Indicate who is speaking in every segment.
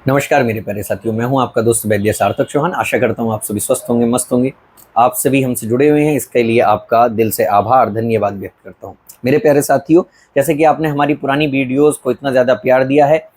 Speaker 1: नमस्कार मेरे प्यारे साथियों, मैं हूं आपका दोस्त वैद्य सार्थक चौहान। आशा करता हूं आप सभी स्वस्थ होंगे, मस्त होंगे। आप सभी हमसे जुड़े हुए हैं, इसके लिए आपका दिल से आभार, धन्यवाद व्यक्त करता हूं। मेरे प्यारे साथियों, जैसे कि आपने हमारी पुरानी वीडियोस को इतना ज़्यादा प्यार दिया है,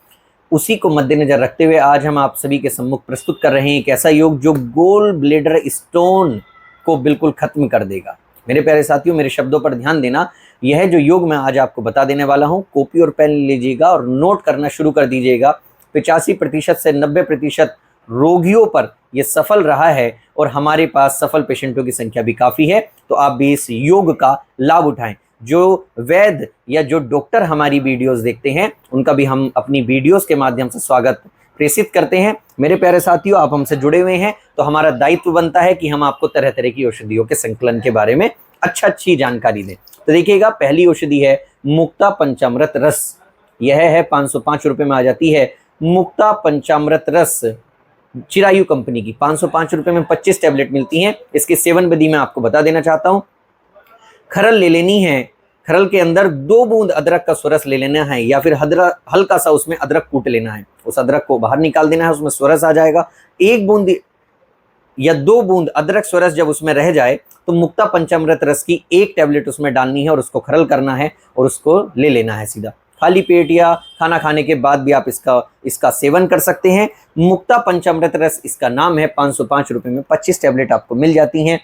Speaker 1: उसी को मद्देनजर रखते हुए आज हम आप सभी के सम्मुख प्रस्तुत कर रहे हैं एक ऐसा योग जो गोल ब्लेडर स्टोन को बिल्कुल खत्म कर देगा। मेरे प्यारे साथियों, मेरे शब्दों पर ध्यान देना। यह जो योग मैं आज आपको बता देने वाला हूं, कॉपी और पेन लीजिएगा और नोट करना शुरू कर दीजिएगा। 85% से 90% रोगियों पर यह सफल रहा है और हमारे पास सफल पेशेंटों की संख्या भी काफ़ी है। तो आप भी इस योग का लाभ उठाएं। जो वैद्य या जो डॉक्टर हमारी वीडियोस देखते हैं, उनका भी हम अपनी वीडियोस के माध्यम से स्वागत प्रेषित करते हैं। मेरे प्यारे साथियों, आप हमसे जुड़े हुए हैं तो हमारा दायित्व बनता है कि हम आपको तरह तरह की औषधियों के संकलन के बारे में अच्छी जानकारी दें। तो देखिएगा, पहली औषधि है मुक्ता पंचामृत रस। यह है 505 रुपये में आ जाती है। मुक्ता पंचामृत रस चिरायु कंपनी की 505 रुपये में 25 टैबलेट मिलती हैं। इसके सेवन विधि मैं आपको बता देना चाहता हूँ। खरल ले लेनी है। खरल के अंदर 2 बूंद अदरक का स्वरस ले लेना है, या फिर हल्का सा उसमें अदरक कूट लेना है। उस अदरक को बाहर निकाल देना है, उसमें स्वरस आ जाएगा। 1 बूंद या 2 बूंद अदरक स्वरस जब उसमें रह जाए तो मुक्ता पंचामृत रस की 1 टैबलेट उसमें डालनी है और उसको खरल करना है और उसको ले लेना है सीधा। खाली पेट या खाना खाने के बाद भी आप इसका सेवन कर सकते हैं। मुक्ता पंचामृत रस इसका नाम है। 505 रुपये में 25 टैबलेट आपको मिल जाती हैं।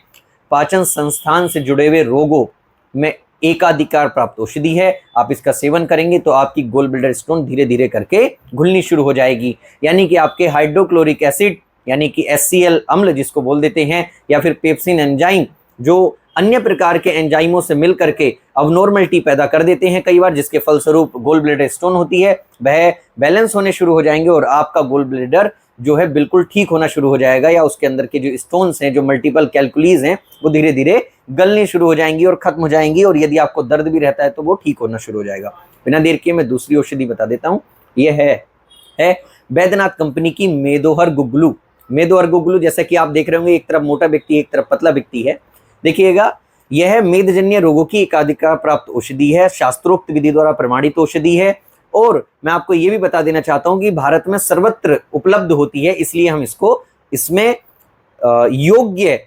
Speaker 1: पाचन संस्थान से जुड़े हुए रोगों में एकाधिकार प्राप्त औषधि है। आप इसका सेवन करेंगे तो आपकी गोल ब्लैडर स्टोन धीरे धीरे करके घुलनी शुरू हो जाएगी। यानी कि आपके हाइड्रोक्लोरिक एसिड यानी कि HCl अम्ल जिसको बोल देते हैं, या फिर पेप्सिन एंजाइम जो अन्य प्रकार के एंजाइमों से मिल करके अबनॉर्मलिटी पैदा कर देते हैं कई बार, जिसके फलस्वरूप गोल ब्लैडर स्टोन होती है, वह बैलेंस होने शुरू हो जाएंगे और आपका गोल ब्लैडर जो है बिल्कुल ठीक होना शुरू हो जाएगा, या उसके अंदर के जो स्टोन्स हैं, जो मल्टीपल कैलकुलीज हैं, वो धीरे धीरे गलनी शुरू हो जाएंगी और खत्म हो जाएंगी। और यदि आपको दर्द भी रहता है तो वो ठीक होना शुरू हो जाएगा। बिना देर किए मैं दूसरी औषधि बता देता हूँ। यह है बैद्यनाथ कंपनी की मेदोहर गुगलू। मेदोहर गुगलू, जैसा कि आप देख रहे होंगे, एक तरफ मोटा व्यक्ति एक तरफ पतला व्यक्ति है। देखिएगा, यह मेदजन्य रोगों की एकाधिकार प्राप्त औषधि है, शास्त्रोक्त विधि द्वारा प्रमाणित औषधि है। और मैं आपको यह भी बता देना चाहता हूं कि भारत में सर्वत्र उपलब्ध होती है, इसलिए हम इसमें योग्य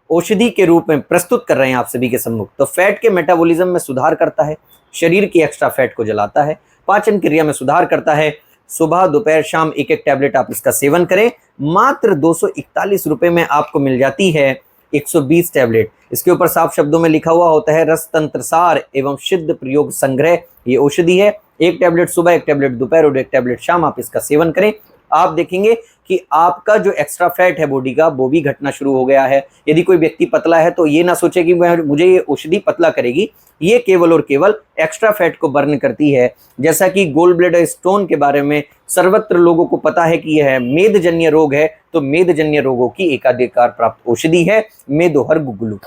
Speaker 1: औषधि के रूप में प्रस्तुत कर रहे हैं आप सभी के सम्मुख। तो फैट के मेटाबॉलिज्म में सुधार करता है, शरीर की एक्स्ट्रा फैट को जलाता है, पाचन क्रिया में सुधार करता है। सुबह दोपहर शाम 1-1 टैबलेट आप इसका सेवन करें। मात्र 241 रुपये में आपको मिल जाती है 120 टैबलेट। इसके ऊपर साफ शब्दों में लिखा हुआ होता है रस तंत्र सार एवं सिद्ध प्रयोग संग्रह। ये औषधि है। 1 टैबलेट सुबह, 1 टैबलेट दोपहर और 1 टैबलेट शाम आप इसका सेवन करें। आप देखेंगे कि आपका जो एक्स्ट्रा फैट है बॉडी का, वो भी घटना शुरू हो गया है। यदि कोई व्यक्ति पतला है तो ये ना सोचे कि मुझे ये औषधि पतला करेगी। ये केवल और केवल एक्स्ट्रा फैट को बर्न करती है। जैसा कि गोल ब्लैडर स्टोन के बारे में सर्वत्र लोगों को पता है कि यह मेदजन्य रोग है, तो मेदजन्य रोगों की एकाधिकार प्राप्त औषधि है मेदोहर गुगलू।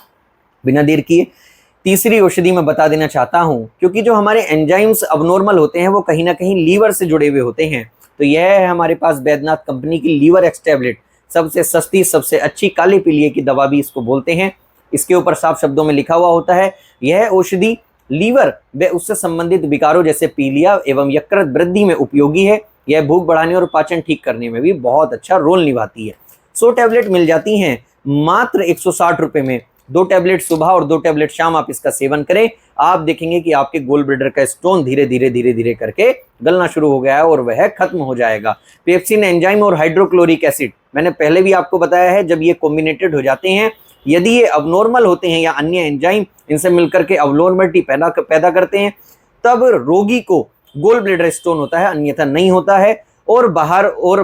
Speaker 1: बिना देर किए तीसरी औषधि मैं बता देना चाहता हूं, क्योंकि जो हमारे एंजाइम्स अबनॉर्मल होते हैं वो कहीं ना कहीं लीवर से जुड़े हुए होते हैं। तो यह है हमारे पास बैद्यनाथ कंपनी की लीवर एक्स टैबलेट। सबसे सस्ती, सबसे अच्छी काले पीलिए की दवा भी इसको बोलते हैं। इसके ऊपर साफ शब्दों में लिखा हुआ होता है यह औषधि लीवर व उससे संबंधित विकारों जैसे पीलिया एवं यकृत वृद्धि में उपयोगी है। यह भूख बढ़ाने और पाचन ठीक करने में भी बहुत अच्छा रोल निभाती है। 100 टैबलेट मिल जाती हैं मात्र 160 रुपये में। 2 टैबलेट सुबह और 2 टैबलेट शाम आप इसका सेवन करें। आप देखेंगे कि आपके गोल ब्लैडर का स्टोन धीरे धीरे करके गलना शुरू हो गया है और वह खत्म हो जाएगा। पेप्सिन एंजाइम और हाइड्रोक्लोरिक एसिड मैंने पहले भी आपको बताया है, जब ये कॉम्बिनेटेड हो जाते हैं, यदि ये अबनॉर्मल होते हैं या अन्य एंजाइम इनसे मिलकर के अबनॉर्मलिटी पैदा करते हैं, तब रोगी को गोल ब्लैडर स्टोन होता है, अन्यथा नहीं होता है। और बाहर और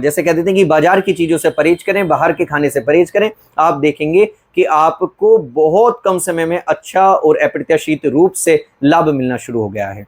Speaker 1: जैसे कह देते हैं कि बाजार की चीज़ों से परहेज करें, बाहर के खाने से परहेज करें। आप देखेंगे कि आपको बहुत कम समय में अच्छा और अप्रत्याशित रूप से लाभ मिलना शुरू हो गया है।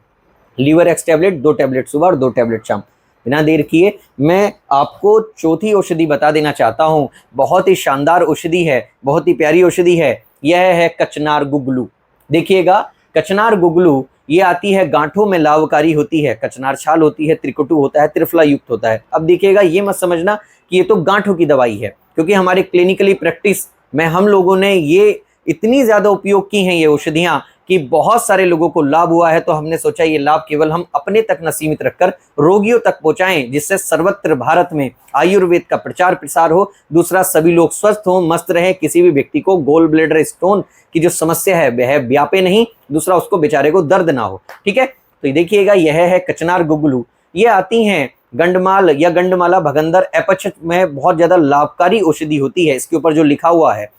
Speaker 1: लीवर एक्स टैबलेट 2 टैबलेट सुबह और 2 टैबलेट शाम। बिना देर किए मैं आपको चौथी औषधि बता देना चाहता हूँ। बहुत ही शानदार औषधि है, बहुत ही प्यारी औषधि है। यह है कचनार गुगलू। देखिएगा, कचनार गुगलू ये आती है, गांठों में लाभकारी होती है। कचनार छाल होती है, त्रिकुटु होता है, त्रिफला युक्त होता है। अब देखिएगा, ये मत समझना कि ये तो गांठों की दवाई है, क्योंकि हमारे क्लिनिकली प्रैक्टिस में हम लोगों ने ये इतनी ज़्यादा उपयोग की हैं ये औषधियाँ कि बहुत सारे लोगों को लाभ हुआ है, तो हमने सोचा ये लाभ केवल हम अपने तक न सीमित रखकर रोगियों तक पहुंचाएं, जिससे सर्वत्र भारत में आयुर्वेद का प्रचार प्रसार हो। दूसरा, सभी लोग स्वस्थ हो, मस्त रहे, किसी भी व्यक्ति को गोल ब्लेडर स्टोन की जो समस्या है वह व्यापे नहीं। दूसरा, उसको बेचारे को दर्द ना हो। ठीक है, तो ये देखिएगा, यह है कचनार गुगलू। ये आती हैं गंडमाल या गंडमाला भगंदर अपच में बहुत ज्यादा लाभकारी औषधि होती है। इसके ऊपर जो लिखा हुआ है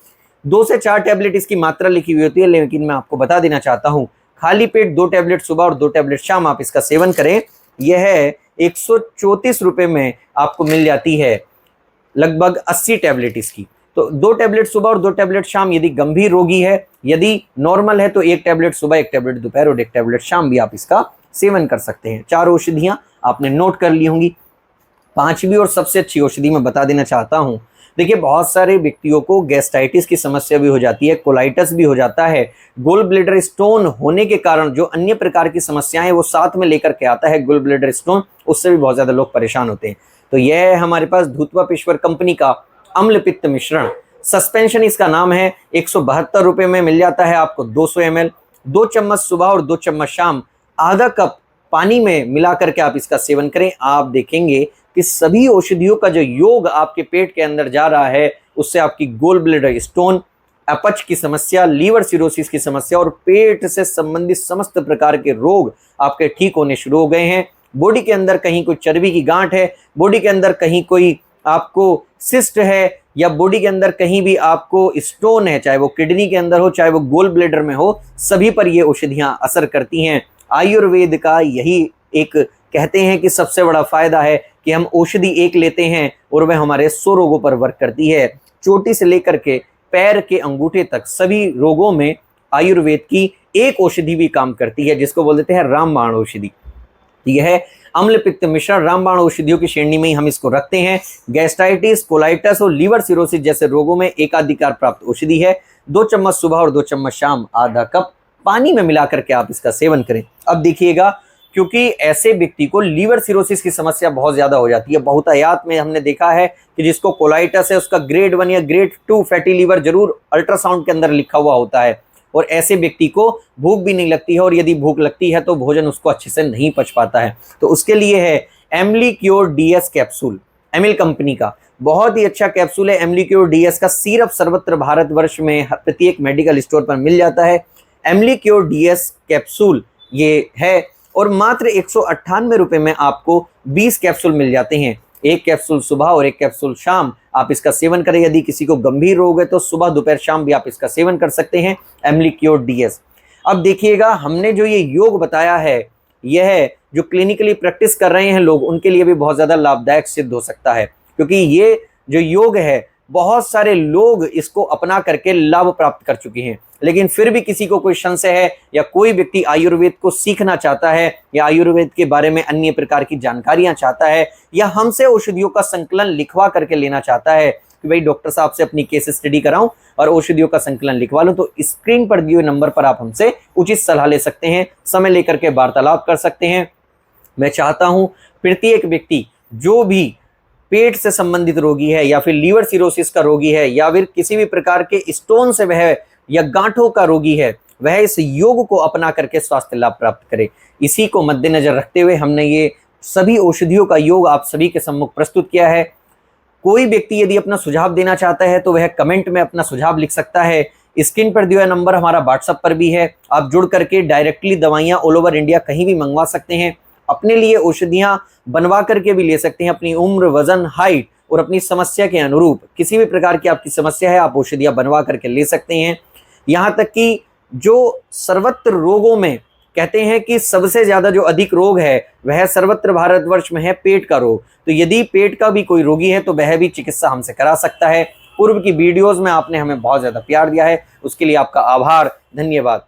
Speaker 1: 2 से 4 टैबलेट इसकी मात्रा लिखी हुई होती है, लेकिन मैं आपको बता देना चाहता हूं खाली पेट 2 टैबलेट सुबह और 2 टैबलेट शाम आप इसका सेवन करें। यह 134 रुपए में आपको मिल जाती है, लगभग 80 टैबलेट इसकी। तो 2 टैबलेट सुबह और 2 टैबलेट शाम यदि गंभीर रोगी है, यदि नॉर्मल है तो 1 टैबलेट सुबह, 1 टैबलेट दोपहर और 1 टैबलेट शाम भी आप इसका सेवन कर सकते हैं। 4 औषधियां आपने नोट कर ली होंगी। 5वीं और सबसे अच्छी औषधि मैं बता देना चाहता हूं। देखिए, बहुत सारे व्यक्तियों को गैस्ट्राइटिस की समस्या भी हो जाती है, कोलाइटिस भी हो जाता है। गोल ब्लेडर स्टोन होने के कारण जो अन्य प्रकार की समस्याएं वो साथ में लेकर के आता है गोल ब्लेडर स्टोन, उससे भी बहुत ज्यादा लोग परेशान होते हैं। तो यह है हमारे पास धूतवापेश्वर कंपनी का अम्ल पित्त मिश्रण। सस्पेंशन इसका नाम है, 172 रुपए में मिल जाता है आपको 200 ml। 2 चम्मच सुबह और 2 चम्मच शाम आधा कप पानी में मिला करके आप इसका सेवन करें। आप देखेंगे कि सभी औषधियों का जो योग आपके पेट के अंदर जा रहा है, उससे आपकी गोल ब्लेडर स्टोन, अपच की समस्या, लीवर सिरोसिस की समस्या और पेट से संबंधित समस्त प्रकार के रोग आपके ठीक होने शुरू हो गए हैं। बॉडी के अंदर कहीं कोई चर्बी की गांठ है, बॉडी के अंदर कहीं कोई आपको सिस्ट है, या बॉडी के अंदर कहीं भी आपको स्टोन है, चाहे वो किडनी के अंदर हो चाहे वो गोल ब्लेडर में हो, सभी पर ये औषधियां असर करती हैं। आयुर्वेद का यही एक कहते हैं कि सबसे बड़ा फायदा है कि हम औषधि एक लेते हैं और वह हमारे 100 रोगों पर वर्क करती है। चोटी से लेकर के पैर के अंगूठे तक सभी रोगों में आयुर्वेद की एक औषधि भी काम करती है, जिसको बोल देते हैं रामबाण औषधि। यह है अम्ल पित्त मिश्रण, रामबाण औषधियों की श्रेणी में ही हम इसको रखते हैं। गैस्ट्राइटिस, कोलाइटिस और लीवर सिरोसिस जैसे रोगों में एकाधिकार प्राप्त औषधि है। 2 चम्मच सुबह और 2 चम्मच शाम आधा कप पानी में मिला करके आप इसका सेवन करें। अब देखिएगा, क्योंकि ऐसे व्यक्ति को लीवर सिरोसिस की समस्या बहुत ज्यादा हो जाती है। बहुतायत में हमने देखा है कि जिसको कोलाइटिस है उसका ग्रेड 1 या ग्रेड 2 फैटी लीवर जरूर अल्ट्रासाउंड के अंदर लिखा हुआ होता है, और ऐसे व्यक्ति को भूख भी नहीं लगती है, और यदि भूख लगती है तो भोजन उसको अच्छे से नहीं पच पाता है। तो उसके लिए है एमलीक्योर डीएस कैप्सूल, एमिल कंपनी का बहुत ही अच्छा कैप्सूल है। एमलीक्योर डीएस का सिरप सर्वत्र भारतवर्ष में प्रत्येक मेडिकल स्टोर पर मिल जाता है। एमलीक्योर डीएस कैप्सूल ये है, और मात्र 198 रुपए में आपको 20 कैप्सूल मिल जाते हैं। 1 कैप्सूल सुबह और 1 कैप्सूल शाम आप इसका सेवन करें। यदि किसी को गंभीर रोग है तो सुबह दोपहर शाम भी आप इसका सेवन कर सकते हैं, एमलीक्योर डीएस। अब देखिएगा, हमने जो ये योग बताया है, यह जो क्लिनिकली प्रैक्टिस कर रहे हैं लोग, उनके लिए भी बहुत ज्यादा लाभदायक सिद्ध हो सकता है, क्योंकि ये जो योग है बहुत सारे लोग इसको अपना करके लाभ प्राप्त कर चुके हैं। लेकिन फिर भी किसी को कोई संशय है, या कोई व्यक्ति आयुर्वेद को सीखना चाहता है, या आयुर्वेद के बारे में अन्य प्रकार की जानकारियां चाहता है, या हमसे औषधियों का संकलन लिखवा करके लेना चाहता है कि भाई डॉक्टर साहब से अपनी केस स्टडी कराऊं और औषधियों का संकलन लिखवा लूं, तो स्क्रीन पर दिए हुए नंबर पर आप हमसे उचित सलाह ले सकते हैं, समय लेकर के वार्तालाप कर सकते हैं। मैं चाहता हूं प्रत्येक व्यक्ति जो भी पेट से संबंधित रोगी है, या फिर लीवर सिरोसिस का रोगी है, या फिर किसी भी प्रकार के स्टोन से वह या गांठों का रोगी है, वह इस योग को अपना करके स्वास्थ्य लाभ प्राप्त करे। इसी को मद्देनजर रखते हुए हमने ये सभी औषधियों का योग आप सभी के सम्मुख प्रस्तुत किया है। कोई व्यक्ति यदि अपना सुझाव देना चाहता है तो वह कमेंट में अपना सुझाव लिख सकता है। स्क्रीन पर दिया नंबर हमारा व्हाट्सएप पर भी है, आप जुड़ करके डायरेक्टली दवाइयाँ ऑल ओवर इंडिया कहीं भी मंगवा सकते हैं। अपने लिए औषधियाँ बनवा करके भी ले सकते हैं, अपनी उम्र, वजन, हाइट और अपनी समस्या के अनुरूप किसी भी प्रकार की आपकी समस्या है, आप औषधियाँ बनवा करके ले सकते हैं। यहाँ तक कि जो सर्वत्र रोगों में कहते हैं कि सबसे ज्यादा जो अधिक रोग है वह सर्वत्र भारतवर्ष में है पेट का रोग। तो यदि पेट का भी कोई रोगी है तो वह भी चिकित्सा हमसे करा सकता है। पूर्व की वीडियोस में आपने हमें बहुत ज्यादा प्यार दिया है, उसके लिए आपका आभार, धन्यवाद।